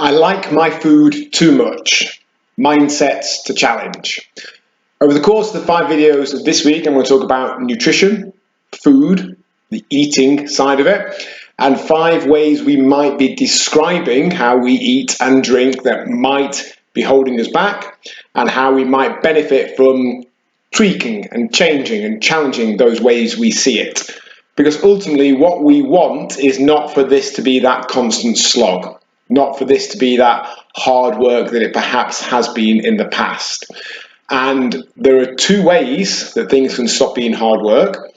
I like my food too much. Mindsets to challenge. Over the course of the 5 videos of this week, I'm going to talk about nutrition, food, the eating side of it, and 5 ways we might be describing how we eat and drink that might be holding us back, and how we might benefit from tweaking and changing and challenging those ways we see it. Because ultimately what we want is not for this to be that constant slog, not for this to be that hard work that it perhaps has been in the past. And there are 2 ways that things can stop being hard work.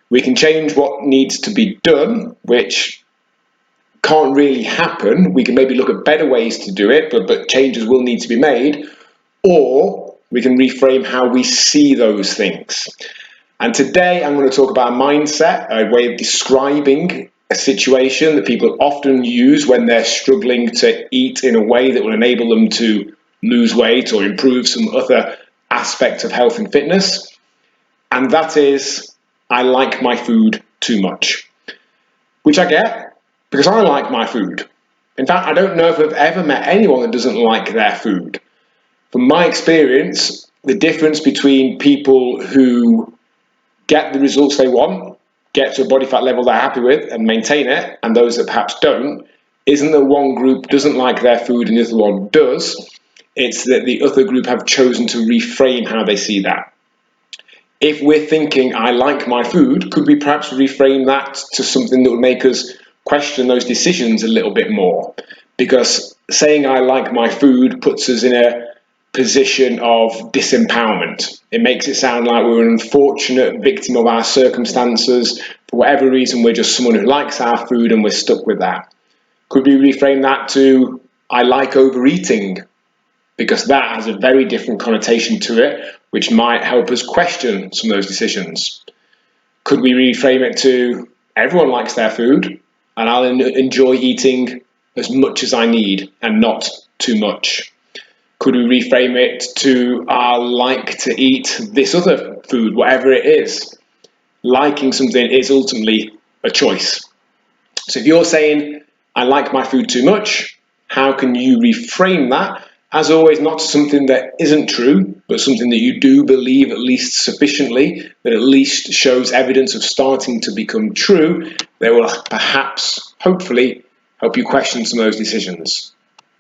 We can change what needs to be done, which can't really happen. We can maybe look at better ways to do it, but changes will need to be made. Or we can reframe how we see those things. And today I'm going to talk about a mindset, a way of describing a situation that people often use when they're struggling to eat in a way that will enable them to lose weight or improve some other aspect of health and fitness. And that is, I like my food too much. Which I get, because I like my food. In fact, I don't know if I've ever met anyone that doesn't like their food. From my experience, the difference between people who get the results they want, get to a body fat level they're happy with and maintain it, and those that perhaps don't, isn't that one group doesn't like their food and the other one does. It's that the other group have chosen to reframe how they see that. If we're thinking, I like my food, could we perhaps reframe that to something that would make us question those decisions a little bit more? Because saying I like my food puts us in a position of disempowerment. It makes it sound like we're an unfortunate victim of our circumstances. For whatever reason, we're just someone who likes our food and we're stuck with that. Could we reframe that to, I like overeating? Because that has a very different connotation to it, which might help us question some of those decisions. Could we reframe it to, everyone likes their food, and I'll enjoy eating as much as I need and not too much? Could we reframe it to, I like to eat this other food, whatever it is? Liking something is ultimately a choice. So if you're saying, I like my food too much, how can you reframe that? As always, not something that isn't true, but something that you do believe at least sufficiently, that at least shows evidence of starting to become true, that will perhaps, hopefully, help you question some of those decisions.